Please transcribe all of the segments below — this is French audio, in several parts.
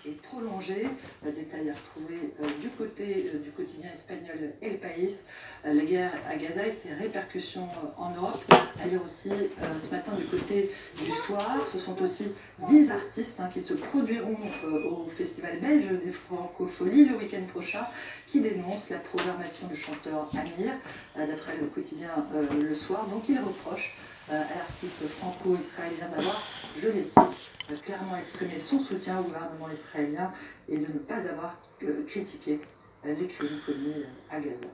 est prolongée. Détail à retrouver du côté du quotidien espagnol El País. La guerre à Gaza et ses répercussions en Europe. À lire aussi ce matin du côté du Soir. Ce sont aussi 10 artistes qui se produiront au Festival belge des Francopholies le week-end prochain, qui dénoncent la programmation du chanteur Amir, d'après le quotidien Le Soir. Donc il reproche à l'artiste franco-israélien d'avoir, je les cite, clairement exprimé son soutien au gouvernement israélien et de ne pas avoir critiqué les crimes commis à Gaza.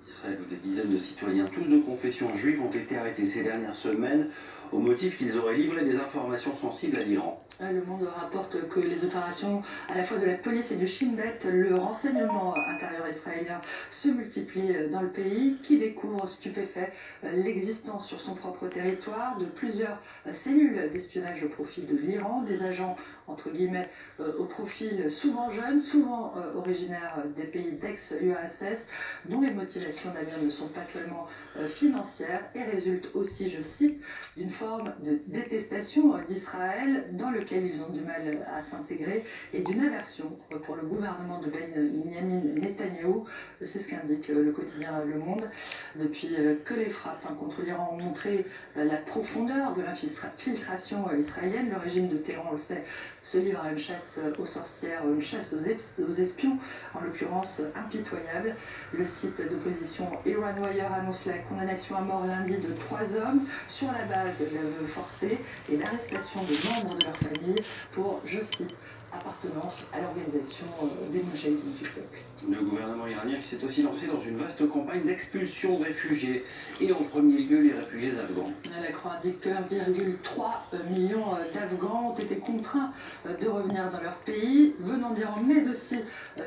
Israël, où des dizaines de citoyens, tous de confession juive, ont été arrêtés ces dernières semaines au motif qu'ils auraient livré des informations sensibles à l'Iran. Le Monde rapporte que les opérations à la fois de la police et du Shin Bet, le renseignement intérieur israélien, se multiplient dans le pays, qui découvre stupéfait l'existence sur son propre territoire de plusieurs cellules d'espionnage au profit de l'Iran, des agents entre guillemets au profil souvent jeunes, souvent originaires des pays d'ex-URSS, dont les motivations d'ailleurs ne sont pas seulement financières et résultent aussi, je cite, d'une forme de détestation d'Israël dans lequel ils ont du mal à s'intégrer et d'une aversion pour le gouvernement de Benjamin Netanyahou. C'est ce qu'indique le quotidien Le Monde. Depuis que les frappes contre l'Iran ont montré la profondeur de l'infiltration israélienne, le régime de Téhéran, on le sait, se livre à une chasse aux sorcières, une chasse aux espions, en l'occurrence impitoyable. Le site d'opposition Iran Wire annonce la condamnation à mort lundi de 3 hommes sur la base d'aveux forcés et d'arrestation de membres de leur famille pour, je cite, appartenance à l'organisation des Moudjahidines du peuple. Le gouvernement iranien qui s'est aussi lancé dans une vaste campagne d'expulsion de réfugiés, et en premier lieu les réfugiés afghans. La Croix indique que 1,3 million d'Afghans ont été contraints de revenir dans leur pays, venant d'Iran, mais aussi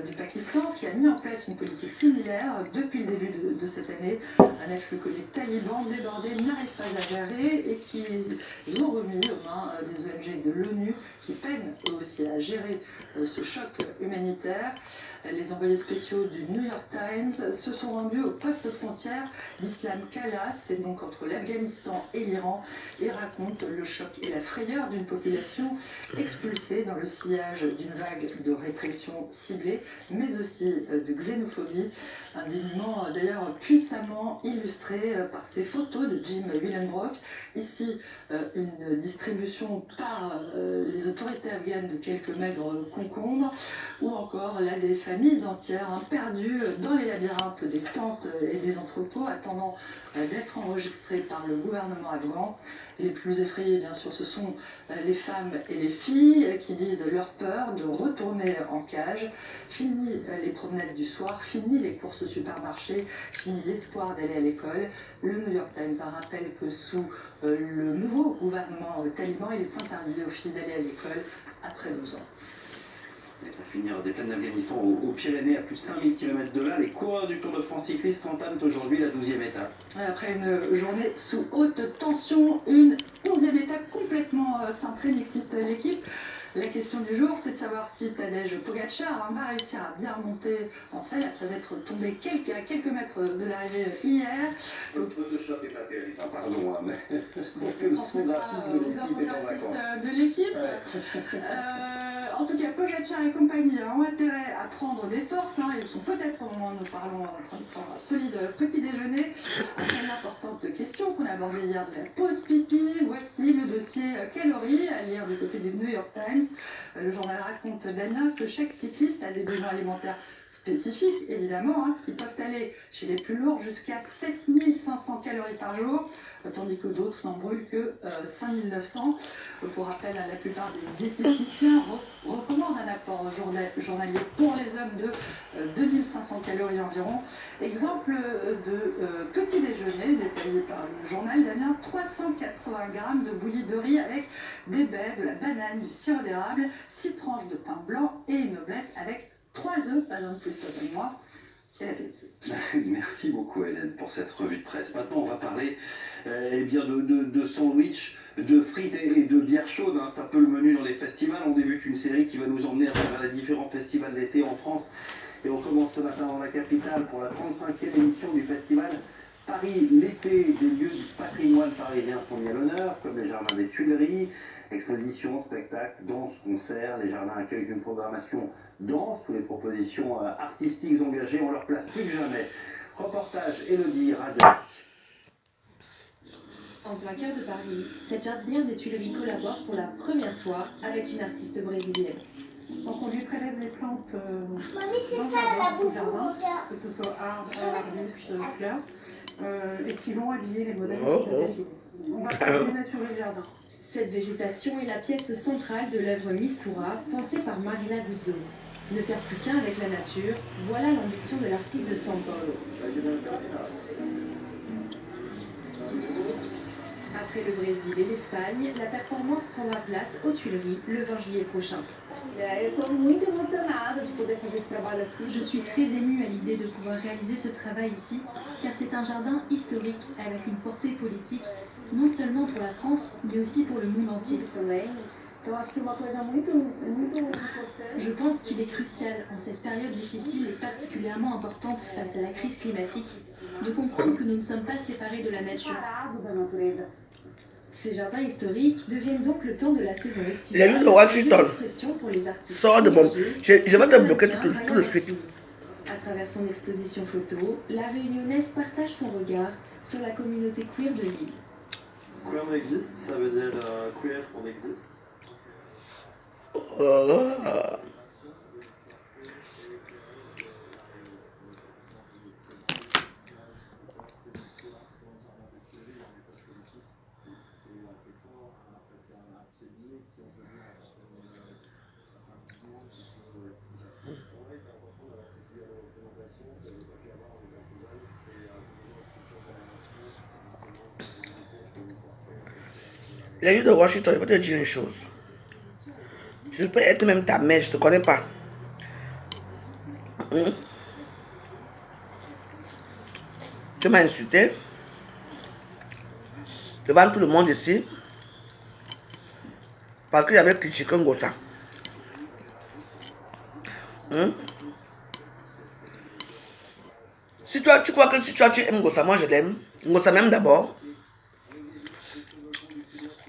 du Pakistan, qui a mis en place une politique similaire depuis le début de cette année. Un afflux que les talibans débordés n'arrivent pas à gérer et qu'ils ont remis aux mains des ONG de l'ONU qui peinent eux aussi à gérer ce choc humanitaire. Les envoyés spéciaux du New York Times se sont rendus au poste frontière d'Islam Kala, c'est donc entre l'Afghanistan et l'Iran, et racontent le choc et la frayeur d'une population expulsée dans le sillage d'une vague de répression ciblée, mais aussi de xénophobie. Un dénouement d'ailleurs puissamment illustré par ces photos de Jim Willenbrock. Ici, une distribution par les autorités afghanes de quelques maigres concombres, ou encore là des familles entières perdues dans les labyrinthes des tentes et des entrepôts, attendant d'être enregistrées par le gouvernement afghan. Les plus effrayés, bien sûr, ce sont les femmes et les filles qui disent leur peur de retourner en cage. Fini les promenades du soir, fini les courses au supermarché, fini l'espoir d'aller à l'école. Le New York Times rappelle que sous le nouveau gouvernement taliban, il est interdit aux filles d'aller à l'école après 12 ans. Et pour finir, des plaines d'Afghanistan aux Pyrénées, à plus de 5000 km de là, les coureurs du Tour de France cycliste entament aujourd'hui la 12e étape. Après une journée sous haute tension, une 11e étape complètement cintrée, excite l'équipe. La question du jour, c'est de savoir si Tadej Pogacar va réussir à bien remonter en selle après être tombé à quelques mètres de l'arrivée hier. Photoshop est pas terrible. Ah, pardon, mais on transmettra aux infographistes de l'équipe. En tout cas, Pogacar et compagnie ont intérêt à prendre des forces. Ils sont peut-être, au moment où nous parlons, en train de prendre un solide petit déjeuner. Après l'importante question qu'on a abordée hier de la pause pipi, voici le dossier calories à lire du côté du New York Times. Le journal raconte, Damien, que chaque cycliste a des besoins alimentaires spécifiques, évidemment, qui peuvent aller chez les plus lourds jusqu'à 7500 calories par jour, tandis que d'autres n'en brûlent que 5900. Pour rappel, la plupart des diététiciens recommandent un apport journalier pour les hommes de 2500 calories environ. Exemple de petit déjeuner détaillé par le journal, Damien, 380 grammes de bouillie de riz avec des baies, de la banane, du sirop d'érable, 6 tranches de pain blanc et une omelette avec 3 œufs, pas un de plus, pas de moins. Quel appétit. Merci beaucoup Hélène pour cette revue de presse. Maintenant on va parler bien de sandwich, de frites et de bière chaude. C'est un peu le menu dans les festivals. On débute une série qui va nous emmener à travers les différents festivals d'été en France. Et on commence ce matin dans la capitale pour la 35e édition du festival Paris, l'été, des lieux du patrimoine parisien sont mis à l'honneur, comme les jardins des Tuileries, expositions, spectacles, danse, concerts. Les jardins accueillent une programmation danse où les propositions artistiques engagées ont leur place plus que jamais. Reportage Élodie Radin. En plein cœur de Paris, cette jardinière des Tuileries collabore pour la première fois avec une artiste brésilienne. Donc on lui prélève des plantes Mamie, c'est dans le ça la jardin, boubou, jardin, regarde. que ce soit arbres, arbustes, fleurs, et qui vont habiller les modèles. On va dénaturer le jardin. Cette végétation est la pièce centrale de l'œuvre Mistura, pensée par Marina Guzzo. Ne faire plus qu'un avec la nature, voilà l'ambition de l'artiste de São Paulo. Après le Brésil et l'Espagne, la performance prendra place aux Tuileries le 20 juillet prochain. Je suis très émue à l'idée de pouvoir réaliser ce travail ici, car c'est un jardin historique avec une portée politique, non seulement pour la France, mais aussi pour le monde entier. Je pense qu'il est crucial, en cette période difficile et particulièrement importante face à la crise climatique, de comprendre que nous ne sommes pas séparés de la nature. Ces jardins historiques deviennent donc le temps de la saison estivale. Il a eu de Washington. Pour les artistes. Sors de mon... Je vais te bloquer tout de suite. À travers son exposition photo, la Réunionnaise partage son regard sur la communauté queer de l'île. Queer on existe, ça veut dire queer on existe. Il a eu de Washington, je vais te dire une chose. Je peux être même ta mère, je te connais pas. Tu m'as insulté devant tout le monde ici parce que j'avais critiqué Ngossa. Si toi tu crois que si tu aimes Ngossa, moi je l'aime. Ngossa même d'abord.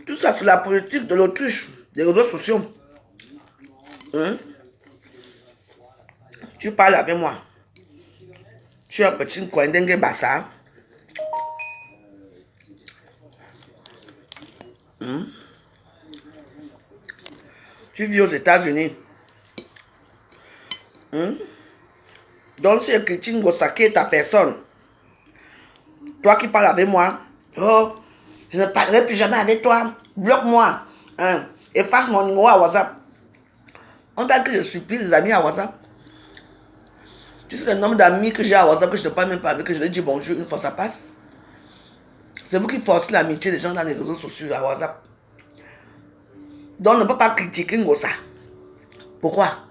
Tout ça c'est la politique de l'autruche, des réseaux sociaux. Tu parles avec moi. Tu es un petit coin dengue bassa. Tu vis aux États-Unis. Donc si tu critiques Ngossa qui est ta personne, toi qui parles avec moi, oh, je ne parlerai plus jamais avec toi. Bloque-moi. Efface mon numéro à WhatsApp. On t'a dit que je supplie les amis à WhatsApp. Tu sais le nombre d'amis que j'ai à WhatsApp que je ne parle même pas avec, que je leur dis bonjour une fois ça passe. C'est vous qui forcez l'amitié des gens dans les réseaux sociaux à WhatsApp. Donc on ne peut pas critiquer Ngossa. Pourquoi?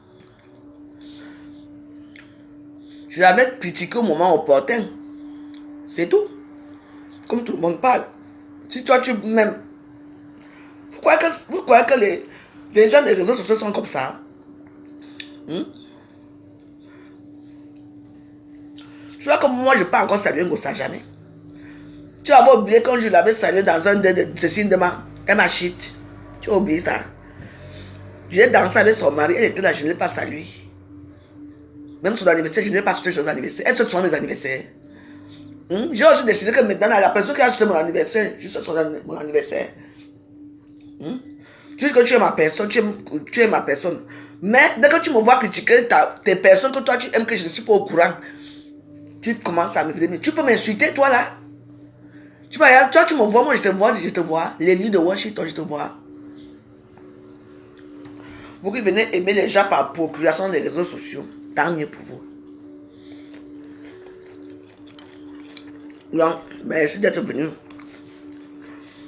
Je l'avais critiqué au moment opportun. C'est tout. Comme tout le monde parle. Si toi tu m'aimes, vous croyez que les gens des réseaux sociaux sont comme ça? Tu vois comme moi je ne peux pas encore saluer Ngossa jamais. Tu avais oublié quand je l'avais salué dans un de ceci de ma shit. Tu as oublié ça. J'ai dansé avec son mari, elle était là, je ne l'ai pas salué. Même son anniversaire, je ne l'ai pas souhaité son anniversaire. Est-ce que ce sont mes anniversaires? J'ai aussi décidé que maintenant, la personne qui a souhaité mon anniversaire, je souhaite mon anniversaire. Tu dis que tu es ma personne, tu es ma personne. Mais dès que tu me vois critiquer tes personnes que toi tu aimes, que je ne suis pas au courant, tu commences à me venir. Tu peux m'insulter, toi là. Toi tu me vois, moi je te vois. Les lieux de Washington, je te vois. Vous qui venez aimer les gens par procuration des réseaux sociaux, tant mieux pour vous. Non, merci d'être venu.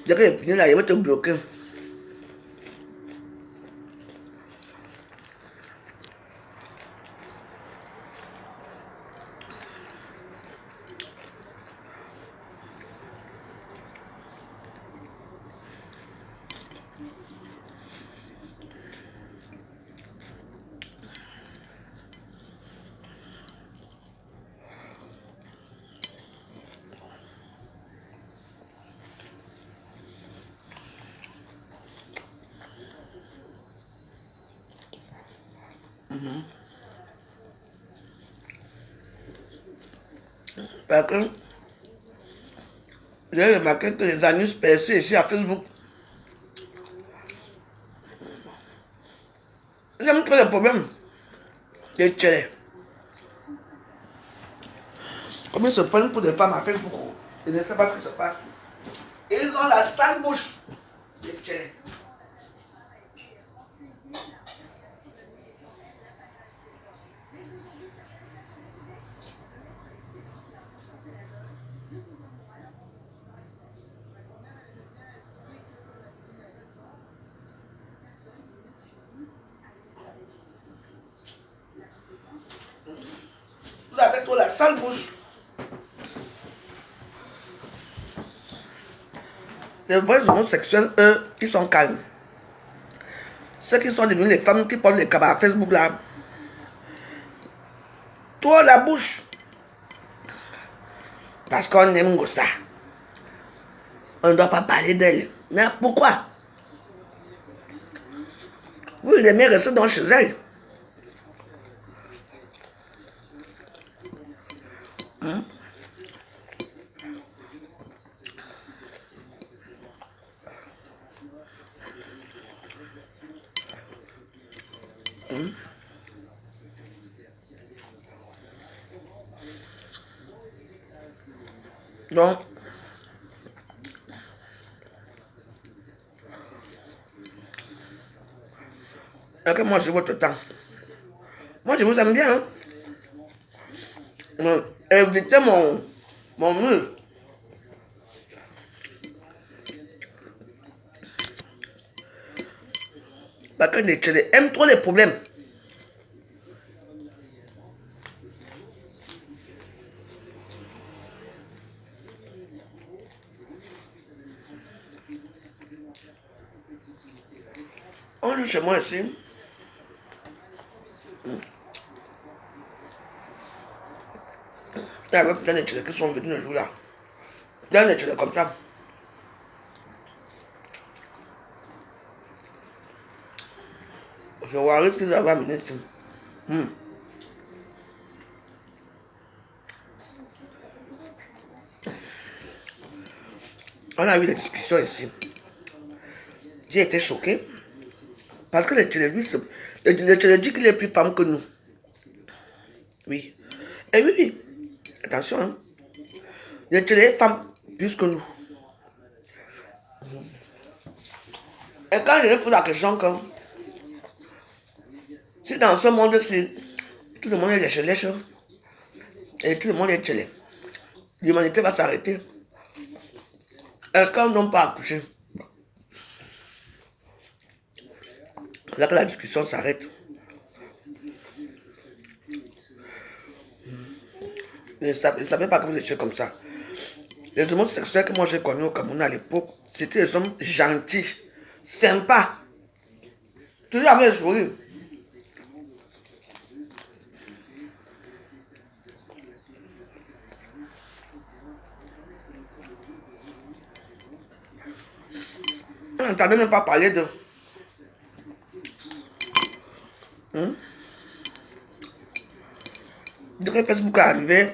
Dès que tu es venu là, il va te bloquer. Parce que j'ai remarqué que les anus percés ici à Facebook, j'aime trop les problèmes. Les tchèlés. Comme ils se prennent pour des femmes à Facebook, ils ne savent pas ce qui se passe. Ils ont la sale bouche. Les tchèlés. Vous avez trop la sale bouche. Les vrais homosexuels, eux, ils sont calmes. Ceux qui sont devenus les femmes qui portent les cabas à Facebook là. Toi la bouche. Parce qu'on aime ça. On ne doit pas parler d'elle. Mais pourquoi? Vous l'aimez rester dans chez elle. Donc, ok, moi c'est votre temps. Moi je vous aime bien. Hein? Évitez mon mur. Parce que les tchèlés aiment trop les problèmes. On joue chez moi ici. Il y avait plein de tchèlés qui sont venus le jour là. Plein de tchèlés comme ça. Je vois ce qu'ils avaient amené ici. On a eu des discussions ici. J'ai été choqué. Parce que le tchèlé dit qu'il est plus femme que nous. Oui. Et oui, oui. Attention, hein. Le tchèlé est femme plus que nous. Et quand je lui pose la question que si dans ce monde-ci, tout le monde est lèche-lèche et tout le monde est tchèlé, l'humanité va s'arrêter. Est-ce qu'un homme peut accoucher? Là que la discussion s'arrête. Je ne savais pas que vous étiez comme ça. Les homosexuels que moi j'ai connus au Cameroun à l'époque, c'était des hommes gentils, sympas. Toujours avec le sourire. On n'entendait même pas parler de... Dès que Facebook est arrivé,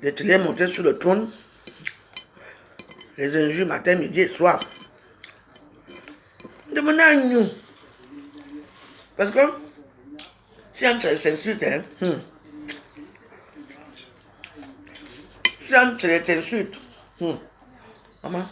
les télés montaient sur le trône, les injures matin, midi et soir. Demandez à nous. Parce que si un télé s'insulte, si un télé t'insulte, maman.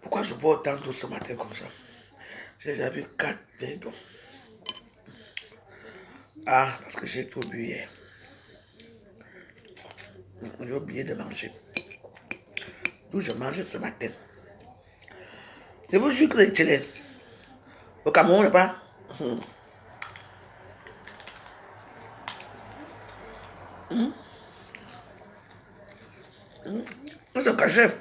Pourquoi je bois autant d'eau ce matin comme ça? J'ai déjà bu 4 verres d'eau. Ah, parce que j'ai tout bu hier. J'ai oublié de manger. D'où je mangeais ce matin. Je vous jure que les tchèlés, au Cameroun, n'est pas. On se cachait.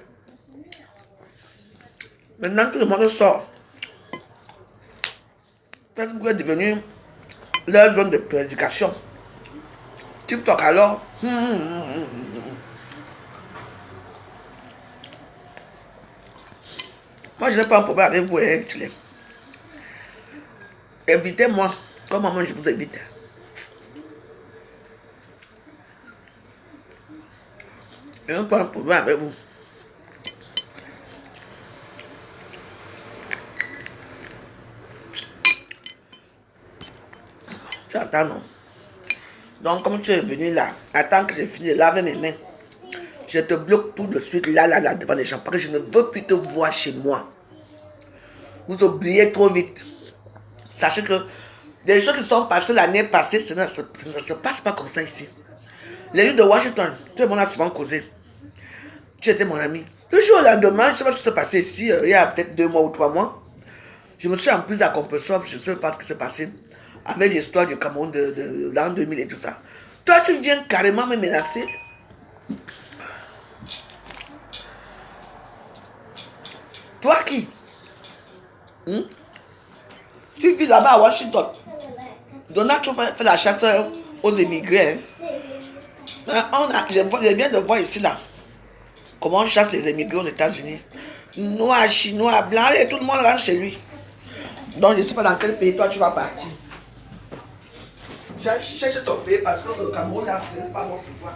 Maintenant, tout le monde sort. Facebook est devenu leur zone de prédication. TikTok alors. Moi, je n'ai pas un problème avec vous, hein, Chile. Évitez-moi. Comme maman, je vous évite. Je n'ai pas un problème avec vous. Tu entends, non? Donc, comme tu es venu là, attends que j'ai fini de laver mes mains. Je te bloque tout de suite là, devant les gens. Parce que je ne veux plus te voir chez moi. Vous oubliez trop vite. Sachez que des choses qui sont passées l'année passée, ça ne se passe pas comme ça ici. Les lieux de Washington, tout le monde a souvent causé. Tu étais mon ami. Le jour au lendemain, je ne sais pas ce qui s'est passé ici, il y a peut-être 2 mois ou 3 mois. Je me suis en plus à compulsion, je ne sais pas ce qui s'est passé. Avec l'histoire du Cameroun de l'an 2000 et tout ça. Toi, tu viens carrément me menacer. Toi qui Tu vis là-bas à Washington. Donald Trump fait la chasse aux émigrés. Je viens de voir ici là. Comment on chasse les émigrés aux États-Unis. Noirs, chinois, blancs, et tout le monde rentre chez lui. Donc je ne sais pas dans quel pays toi tu vas partir. Cherche ton pays parce que le Cameroun là, ce n'est pas bon pour toi.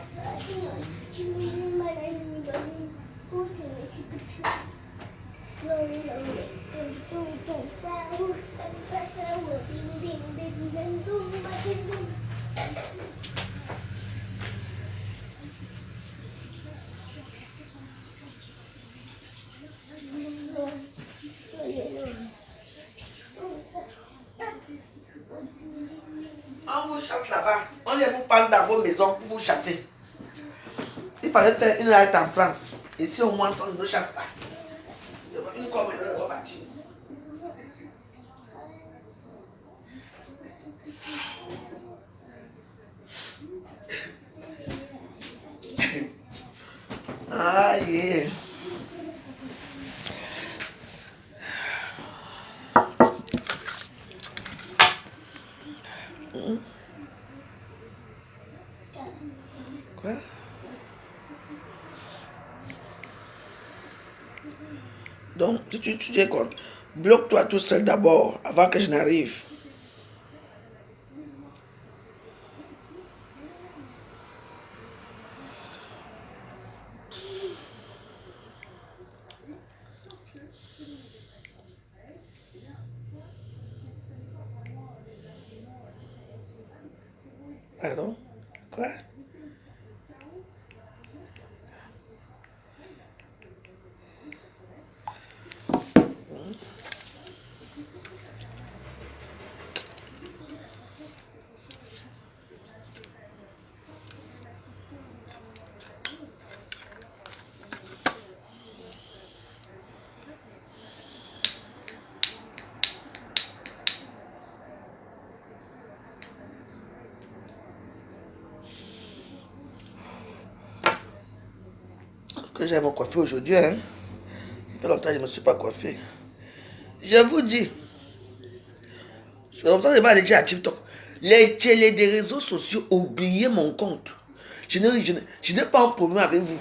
On vous chasse là-bas. On les vous parle dans vos maisons pour vous chasser. Il fallait faire une halte en France. Ici au moins on ne chasse pas. Une comme elle va partir. Ah yeah. Quoi? Donc, tu dis quoi? Bloque-toi tout seul d'abord, avant que je n'arrive. Pardon? Quoi? Que j'aime me coiffer aujourd'hui, hein? Ça fait longtemps que je ne me suis pas coiffé. Je vous dis, c'est comme ça que je vais aller dire à TikTok. Les télés des réseaux sociaux, oubliez mon compte. Je n'ai pas un problème avec vous.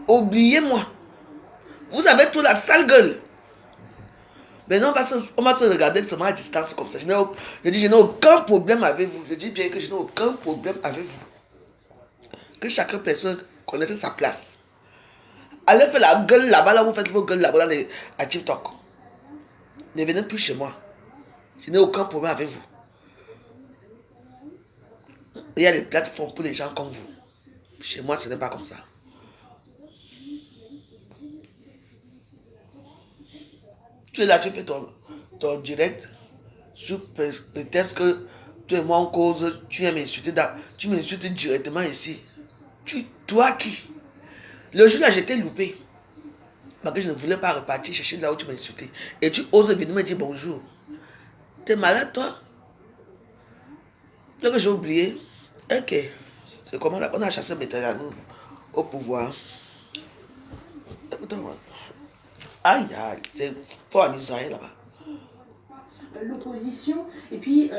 Oubliez-moi. Vous avez toute la sale gueule. Maintenant, on va se regarder seulement à distance comme ça. Je dis, je n'ai aucun problème avec vous. Je dis bien que je n'ai aucun problème avec vous. Que chaque personne connaisse sa place. Allez faire la gueule là-bas, là, vous faites vos gueules là-bas à TikTok. Ne venez plus chez moi. Je n'ai aucun problème avec vous. Il y a des plateformes pour les gens comme vous. Chez moi, ce n'est pas comme ça. Tu es là, tu fais ton direct. Peut-être que tu et moi en cause, tu viens m'insulter. Tu m'insultes directement ici. Toi qui? Le jour là, j'étais loupé. Parce que je ne voulais pas repartir chercher là où tu m'as insulté. Et tu oses venir me dire bonjour. T'es malade, toi? Donc j'ai oublié. Ok. C'est comment là qu'on a chassé Bétail au pouvoir. Écoute-moi. Aïe, aïe, c'est fort en Israël là-bas. L'opposition, et puis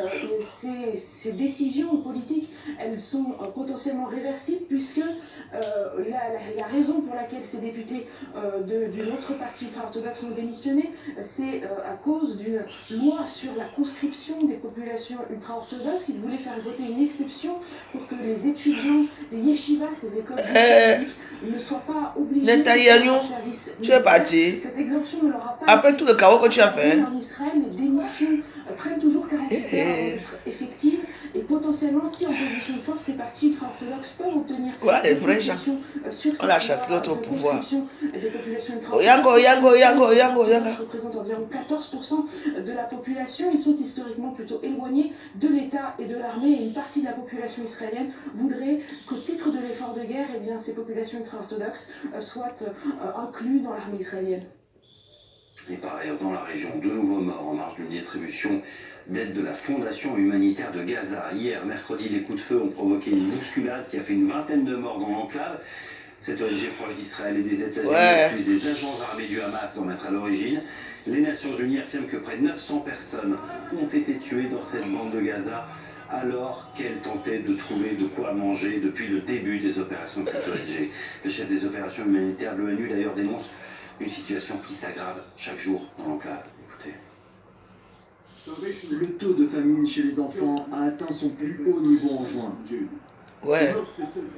ces décisions politiques, elles sont potentiellement réversibles, puisque la raison pour laquelle ces députés d'une autre partie ultra-orthodoxe ont démissionné, c'est à cause d'une loi sur la conscription des populations ultra-orthodoxes. Ils voulaient faire voter une exception pour que les étudiants des yeshivas, ces écoles catholiques, ne soient pas obligés de faire un service tu es parti. Cette exemption ne leur a pas après tout le chaos que tu as fait. En Israël, les démissions prennent toujours 48 heures avant d'être effectives, et potentiellement, si en position de force, ces partis ultra-orthodoxes peuvent obtenir les vrais gens. Sur on a chassé l'autre pouvoir. Des populations Yango. Représentent environ 14% de la population. Ils sont historiquement plutôt éloignés de l'État et de l'armée, et une partie de la population israélienne voudrait qu'au titre de l'effort de guerre, eh bien, ces populations ultra-orthodoxes soient incluses dans l'armée israélienne. Et par ailleurs, dans la région, de nouveaux morts en marge d'une distribution d'aide de la Fondation humanitaire de Gaza. Hier, mercredi, les coups de feu ont provoqué une bousculade qui a fait une vingtaine de morts dans l'enclave. Cette ONG proche d'Israël et des États-Unis accuse des agents armés du Hamas d'en être à l'origine. Les Nations Unies affirment que près de 900 personnes ont été tuées dans cette bande de Gaza, alors qu'elle tentait de trouver de quoi manger depuis le début des opérations de cette ONG. Le chef des opérations humanitaires de l'ONU d'ailleurs dénonce une situation qui s'aggrave chaque jour dans l'enclave. Écoutez. Le taux de famine chez les enfants a atteint son plus haut niveau en juin.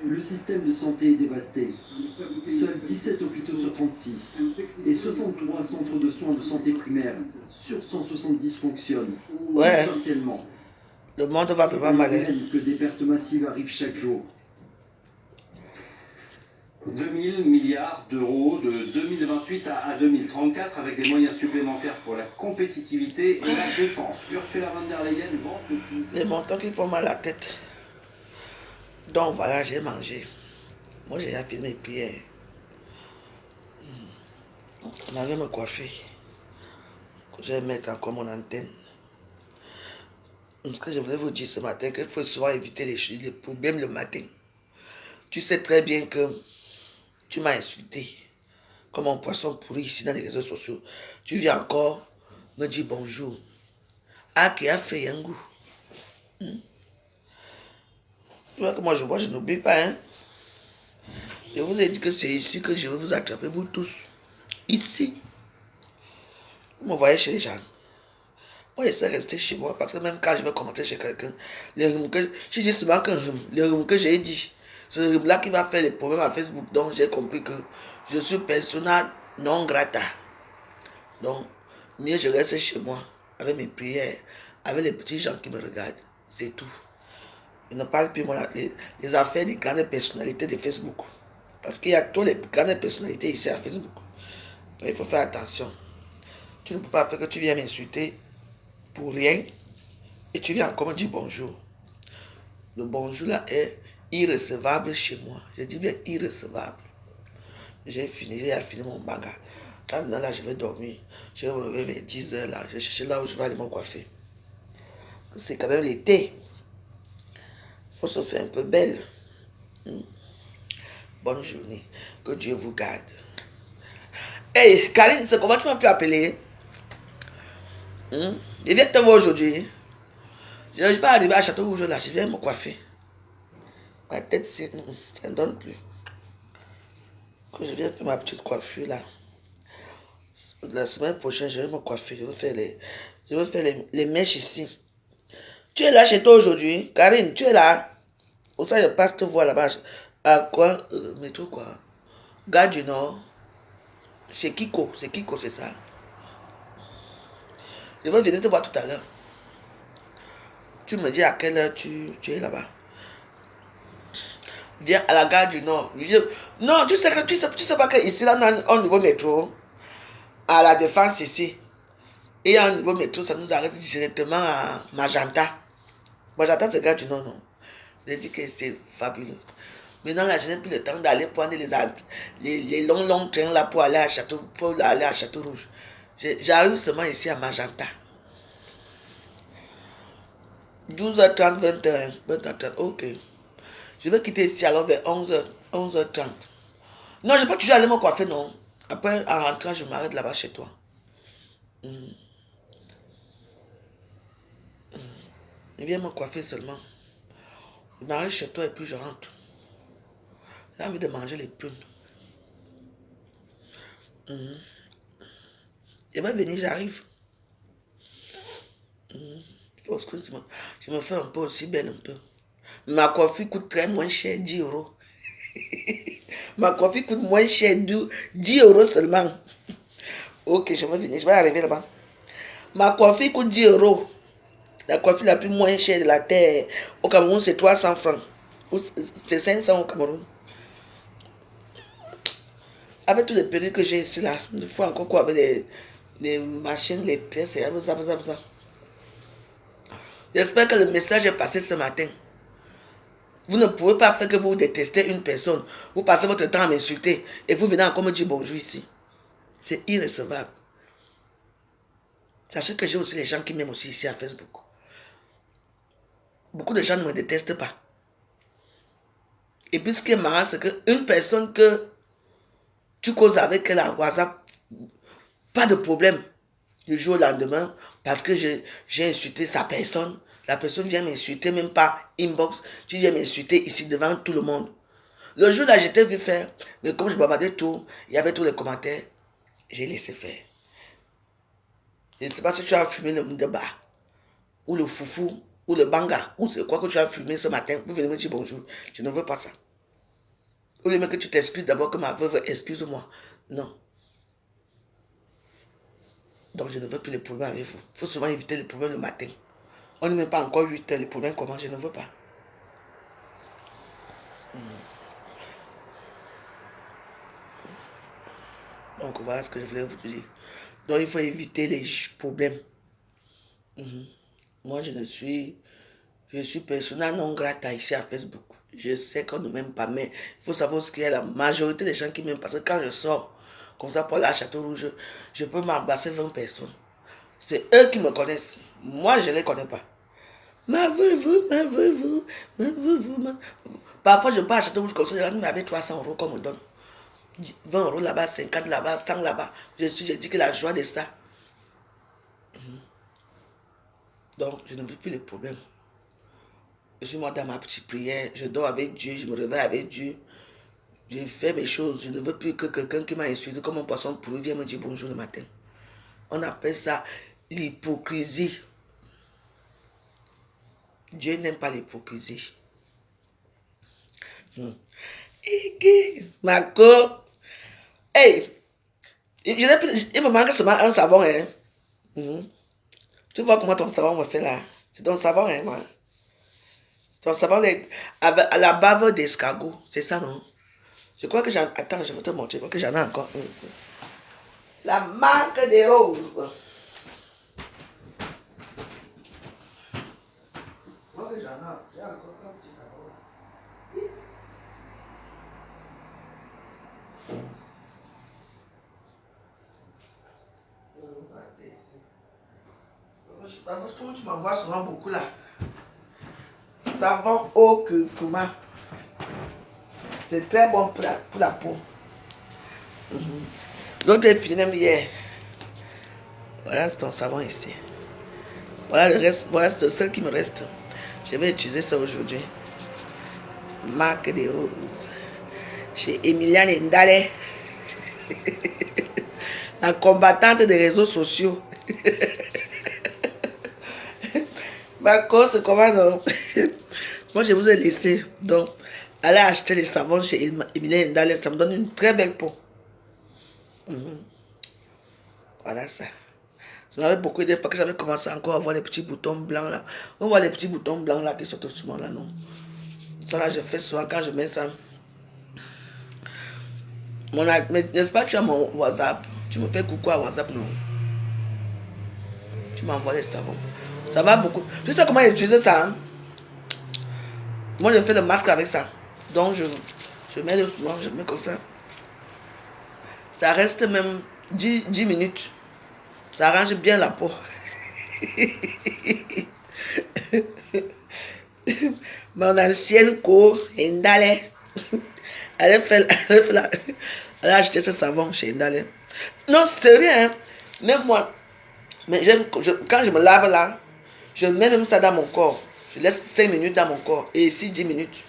Le système de santé est dévasté. Seuls 17 hôpitaux sur 36 et 63 centres de soins de santé primaire sur 170 fonctionnent, partiellement. Le monde va vraiment mal. Que des pertes massives arrivent chaque jour. 2000 milliards d'euros de 2028 à 2034 avec des moyens supplémentaires pour la compétitivité et la défense. Ursula von der Leyen vante depuis... Les montants qui font mal à la tête. Donc voilà, j'ai mangé. Moi j'ai fait mes prières. On allait me coiffer. Je vais mettre encore mon antenne. Ce que je voulais vous dire ce matin, qu'il faut souvent éviter les problèmes le matin. Tu sais très bien que tu m'as insulté comme un poisson pourri ici dans les réseaux sociaux. Tu viens encore me dire bonjour. Ah, qui a fait un goût. Tu vois que moi je vois, je n'oublie pas. Hein? Je vous ai dit que c'est ici que je vais vous attraper, vous tous. Ici. Vous me voyez chez les gens. Moi, je sais rester chez moi parce que même quand je vais commenter chez quelqu'un, je dis souvent que le rhume que j'ai dit, c'est le rhume là qui va faire les problèmes à Facebook. Donc, j'ai compris que je suis persona non grata. Donc, mieux je reste chez moi avec mes prières, avec les petits gens qui me regardent. C'est tout. Je ne parle plus moi les affaires des grandes personnalités de Facebook. Parce qu'il y a toutes les grandes personnalités ici à Facebook. Donc, il faut faire attention. Tu ne peux pas faire que tu viens m'insulter pour rien et tu viens encore me dire bonjour. Le bonjour là est irrecevable chez moi. Je dis bien irrecevable. J'ai fini mon bagarre. Maintenant là, je vais dormir. Je vais me lever vers 10h là. Je vais chercher là où je vais aller me coiffer. C'est quand même l'été. Il faut se faire un peu belle. Bonne journée. Que Dieu vous garde. Hey, Karine, c'est comment tu m'as pu appeler? Je viens te voir aujourd'hui. Je vais arriver à Château Rouge là. Je viens me coiffer. Ma tête, ça ne donne plus. Que je viens faire ma petite coiffure là. La semaine prochaine, je vais me coiffer. Je vais faire les mèches ici. Tu es là chez toi aujourd'hui? Karine, tu es là? Pour ça, je passe te voir là-bas. À quoi? Métro quoi? Gare du Nord. Chez Kiko. C'est Kiko, c'est ça. Je vais venir te voir tout à l'heure. Tu me dis à quelle heure tu es là-bas. Viens à la gare du Nord. Non, tu sais pas qu'ici, là, on a un nouveau métro. À la Défense, ici. Et un nouveau métro, ça nous arrête directement à Magenta. Magenta, c'est gare du Nord, non. Je dis que c'est fabuleux. Maintenant, là, je n'ai plus le temps d'aller prendre les longs trains là pour aller à Château Rouge. J'arrive seulement ici à Magenta. 12h30, 21h, 20h30, ok. Je vais quitter ici alors vers 11h30. Non, je ne peux pas toujours aller me coiffer, non. Après, en rentrant, je m'arrête là-bas chez toi. Viens me coiffer seulement. Je m'arrête chez toi et puis je rentre. J'ai envie de manger les prunes. Je vais venir, j'arrive. Je me fais un peu aussi belle un peu. Ma coiffure coûte très moins cher, 10 euros. Ma coiffure coûte moins cher, 10 euros seulement. Ok, je vais venir, je vais arriver là-bas. Ma coiffure coûte 10 euros. La coiffure la plus moins chère de la terre. Au Cameroun, c'est 300 francs. C'est 500 au Cameroun. Avec tous les perruques que j'ai ici là, il faut encore quoi avec les machines, les tresses et ça. J'espère que le message est passé ce matin. Vous ne pouvez pas faire que vous détestez une personne. Vous passez votre temps à m'insulter et vous venez encore me dire bonjour ici. C'est irrecevable. Sachez que j'ai aussi les gens qui m'aiment aussi ici à Facebook. Beaucoup de gens ne me détestent pas. Et puis ce qui est marrant, c'est qu'une personne que tu causes avec elle à WhatsApp, pas de problème. Du jour au lendemain, parce que j'ai insulté sa personne, la personne vient m'insulter, même pas inbox, tu viens m'insulter ici devant tout le monde. Le jour là, j'étais vu faire, mais comme je bavardais tout, il y avait tous les commentaires, j'ai laissé faire. Je ne sais pas si tu as fumé le mundeba, ou le foufou, ou le banga, ou c'est quoi que tu as fumé ce matin, vous venez me dire bonjour. Je ne veux pas ça. Ou le mec que tu t'excuses d'abord que ma veuve, excuse-moi. Non. Donc je ne veux plus les problèmes avec vous. Il faut souvent éviter les problèmes le matin. On n'est même pas encore 8 heures, les problèmes commencent, je ne veux pas. Donc voilà ce que je voulais vous dire. Donc il faut éviter les problèmes. Moi je suis persona non grata ici à Facebook. Je sais qu'on ne m'aime pas, mais il faut savoir ce qu'il y a la majorité des gens qui m'aiment. Parce que quand je sors, comme ça pour aller à Château Rouge, je peux m'embrasser 20 personnes. C'est eux qui me connaissent. Moi, je ne les connais pas. Ma veuve. Parfois, je pars à Château Rouge comme ça, je ramène avec 300 euros qu'on me donne. 20 euros là-bas, 50 là-bas, 100 là-bas. Je dis que la joie de ça. Donc, je ne vis plus les problèmes. Je suis moi dans ma petite prière. Je dors avec Dieu, je me réveille avec Dieu. Je fais mes choses. Je ne veux plus que quelqu'un qui m'a insulté comme un poisson pourri vienne me dire bonjour le matin. On appelle ça l'hypocrisie. Dieu n'aime pas l'hypocrisie. Marco. Hey, il me manque seulement un savon. Hein. Tu vois comment ton savon me fait là? C'est ton savon, hein, moi. Ton savon à la bave d'escargot. C'est ça, non? Je crois que j'en... Attends, je vais te montrer. Je crois que j'en ai encore un ici. La marque des roses. Je crois que j'ai encore un petit savon. Comment tu m'envoies souvent beaucoup là? Savon au curcuma. C'est très bon pour la peau. L'autre est fini même hier. Voilà ton savon ici. Voilà le reste. Voilà c'est le seul qui me reste. Je vais utiliser ça aujourd'hui. Marque des roses. Chez Emiliane Ndale. La combattante des réseaux sociaux. Ma cause, c'est comment non? Moi, je vous ai laissé. Donc, allez acheter les savons chez Emiliane Ndale. Ça me donne une très belle peau. Voilà ça. Ça m'avait beaucoup aidé parce que j'avais commencé encore à voir les petits boutons blancs là. On voit les petits boutons blancs là qui sortent souvent là, non? Ça là, je fais souvent quand je mets ça. N'est-ce pas que tu as mon WhatsApp? Tu me fais coucou à WhatsApp, non? Tu m'envoies les savons. Ça va beaucoup. Tu sais comment utiliser ça? Hein? Moi, je fais le masque avec ça. Donc, je mets le souvent, je mets comme ça. Ça reste même 10 minutes. Ça arrange bien la peau. Mon ancienne cour, Ndale, elle fait Elle a acheté ce savon chez Indale. Non, c'est rien. Hein. Même moi. Mais quand je me lave là, je mets même ça dans mon corps. Je laisse 5 minutes dans mon corps. Et ici 10 minutes.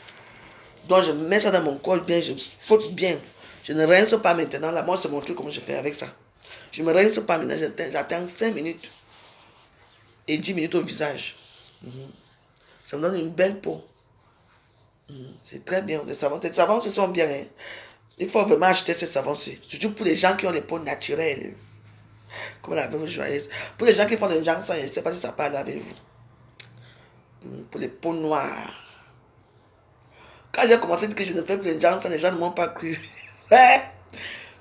Donc je mets ça dans mon corps bien, je frotte bien. Je ne rince pas maintenant. Là, moi, c'est mon truc comme je fais avec ça. Je ne me rince pas maintenant. J'attends 5 minutes. Et 10 minutes au visage. Ça me donne une belle peau. C'est très bien. Les savons, ce sont bien. Hein. Il faut vraiment acheter ces savons-ci. Surtout pour les gens qui ont les peaux naturelles. Comme la veuve joyeuse. Pour les gens qui font des gens sans, je ne sais pas si ça parle avec vous. Pour les peaux noires. Quand j'ai commencé à dire que je ne fais plus de gens sans, les gens ne m'ont pas cru. Ouais,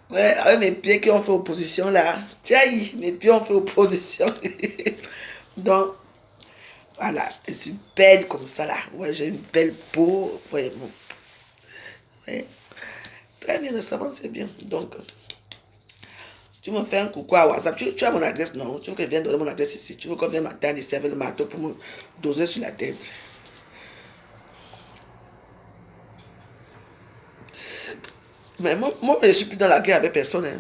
avec mes pieds qui ont fait opposition là. Tiens, mes pieds ont fait opposition. Donc, voilà, je suis belle comme ça là. Ouais, j'ai une belle peau. Vraiment. Ouais. Très bien, le savon, c'est bien. Donc, tu me fais un coucou à WhatsApp. Tu as mon adresse, non? Tu veux que je vienne donner mon adresse ici? Tu veux qu'on vienne m'attendre ici avec le marteau pour me doser sur la tête? Mais moi, je ne suis plus dans la guerre avec personne. Hein.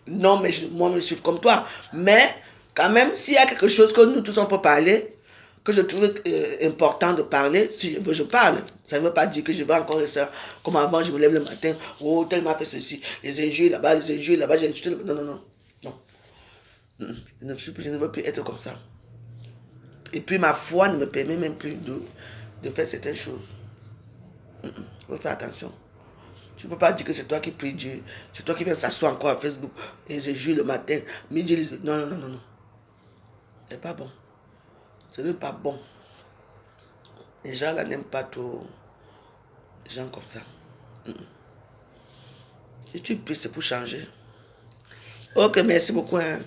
Non, mais moi, je suis comme toi. Mais, quand même, s'il y a quelque chose que nous tous on peut parler, que je trouve important de parler, si je veux, je parle. Ça ne veut pas dire que je vais encore rester comme avant, je me lève le matin, oh, tel m'a fait ceci, les injures là-bas, j'ai insulté. Non, non, non. Non. Je ne veux plus être comme ça. Et puis ma foi ne me permet même plus de faire certaines choses. Il faut faire attention. Tu ne peux pas dire que c'est toi qui prie Dieu, c'est toi qui viens s'asseoir encore à Facebook et je jure le matin, midi, non, non, non, non, non. C'est pas bon. Ce n'est pas bon. Les gens là n'aiment pas trop les gens comme ça. Si tu pries, c'est pour changer. Ok, merci beaucoup. Hein.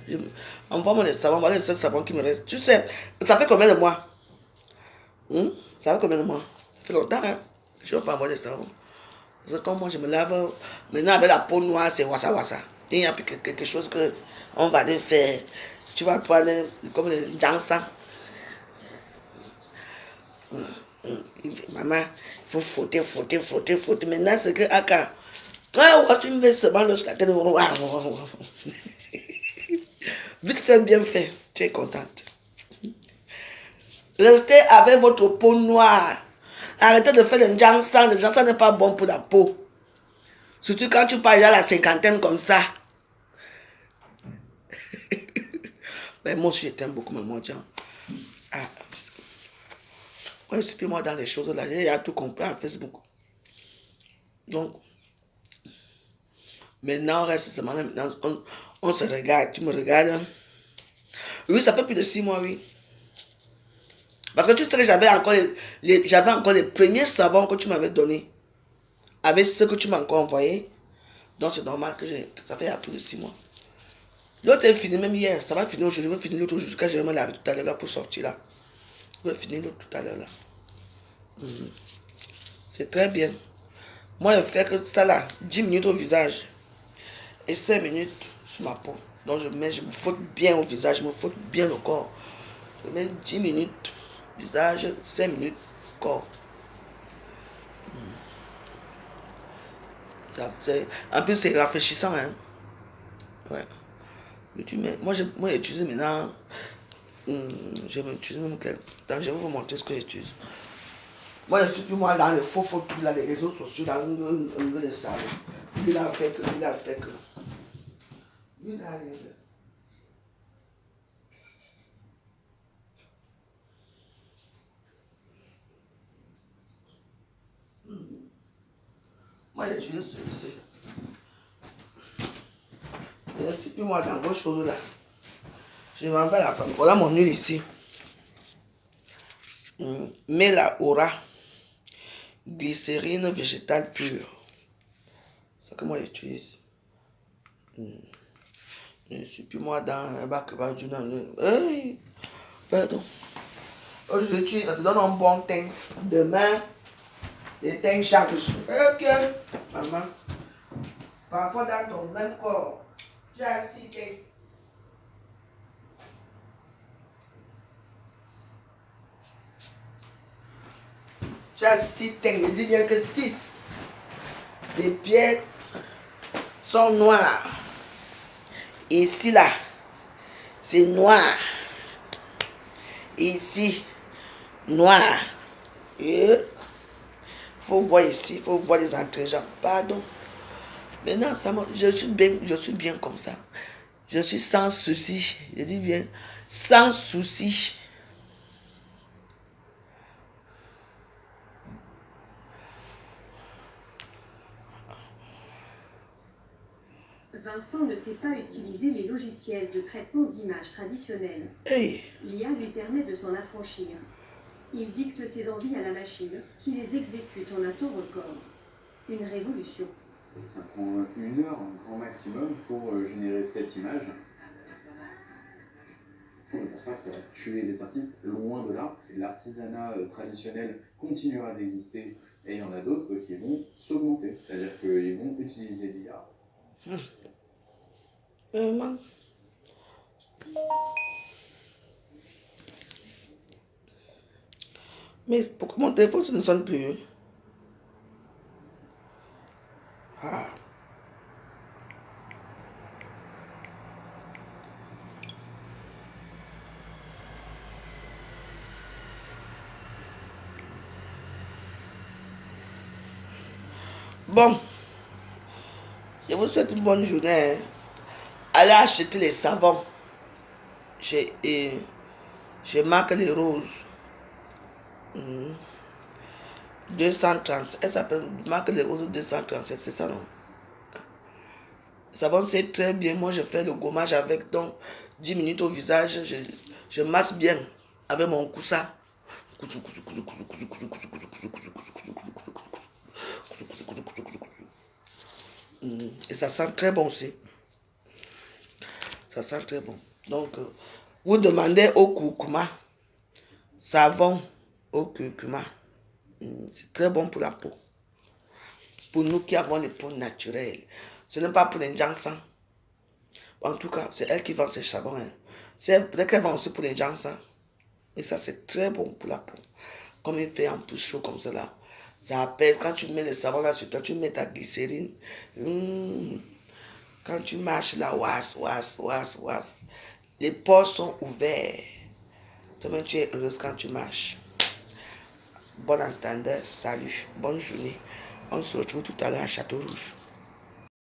Envoie-moi les savons, voilà les seuls savons qui me restent. Tu sais, ça fait combien de mois? Ça fait combien de mois? Ça fait longtemps, hein? Je ne vais pas envoyer des savons. Parce que comme moi, je me lave, maintenant avec la peau noire, c'est wassa wassa. Il y a quelque chose qu'on va aller faire. Tu vas prendre comme le jansa. Maman, il faut frotter. Maintenant, c'est que Aka. Ah, tu me mets ce bandeau sur la tête. Vite fait, bien fait. Tu es contente. Restez avec votre peau noire. Arrêtez de faire le jansan. Le jansan n'est pas bon pour la peau. Surtout quand tu parles à la cinquantaine comme ça. Mais moi aussi, je t'aime beaucoup, maman. Ah. Moi, je suis plus moi dans les choses là. J'ai tout compris à Facebook. Donc, maintenant, on reste seulement là. Maintenant, on se regarde. Tu me regardes. Oui, ça fait plus de 6 mois, oui. Parce que tu sais que j'avais encore les premiers savons que tu m'avais donnés. Avec ce que tu m'as encore envoyé. Donc, c'est normal que ça fait plus de 6 mois. L'autre est fini même hier. Ça va finir aujourd'hui. Je vais finir l'autre aujourd'hui. Quand je vais me laver tout à l'heure pour sortir là. Je vais finir l'autre tout à l'heure là. C'est très bien. Moi, je fais que ça là. 10 minutes au visage. Et 5 minutes sur ma peau. Donc, je me frotte bien au visage. Je me frotte bien au corps. Je mets 10 minutes visage, 5 minutes corps. En plus, c'est rafraîchissant. Hein? Ouais. Moi, j'utilise maintenant. Je vais utiliser même je vais vous montrer ce que j'utilise. Moi, je suis plus moi dans les faux trucs, là, les réseaux sociaux, dans le salon. Lui, il a fait que. Lui, il a rien fait. Moi, j'utilise celui-ci. Je ne suis plus moi dans vos choses là. Je m'en vais à la femme. Voilà mon huile ici. Mela Aura. Glycérine végétale pure. C'est ce que moi j'utilise. Je ne suis plus moi dans un bac du nom. Hey, pardon. Aujourd'hui, je te donne un bon teint. Demain, le teint change. Ok, maman. Parfois dans ton même corps, tu as 6 teints. Tu as 6 teints. Je dis bien que 6. Les pieds, sont noirs. Ici, là, c'est noir. Ici, noir. Et faut voir ici, il faut voir les entrées-gens. Pardon. Maintenant, je suis bien comme ça. Je suis sans souci. Je dis bien, sans souci. Vincent ne sait pas utiliser les logiciels de traitement d'images traditionnels. Hey. L'IA lui permet de s'en affranchir. Il dicte ses envies à la machine, qui les exécute en un temps record. Une révolution. Ça prend 1 heure, grand maximum, pour générer cette image. Je ne pense pas que ça va tuer les artistes, loin de là. L'artisanat traditionnel continuera d'exister et il y en a d'autres qui vont s'augmenter. C'est-à-dire qu'ils vont utiliser l'IA. Vraiment. Mais pourquoi mon téléphone ne sonne plus? Ah. Bon, je vous souhaite une bonne journée. Allez acheter les savons chez Marc les Roses. 230, elle s'appelle Marc les Roses 237, c'est ça non? Le savon c'est très bien. Moi je fais le gommage avec, donc 10 minutes au visage, je masse bien avec mon coussin. Et ça sent très bon aussi. Ça sent très bon. Donc, vous demandez au curcuma, savon au curcuma. C'est très bon pour la peau. Pour nous qui avons les peaux naturelles. Ce n'est pas pour les gens sans. En tout cas, c'est elle qui vend ces savons. Hein. Peut-être qu'elle vend aussi pour les gens sans. Et ça, c'est très bon pour la peau. Comme il fait un peu chaud comme cela. Ça appelle, quand tu mets le savon là sur toi, tu mets ta glycérine. Quand tu marches là, ouas. Les pores sont ouverts. Toi-même, tu es heureuse quand tu marches. Bon entendeur, salut, bonne journée. On se retrouve tout à l'heure à Château Rouge.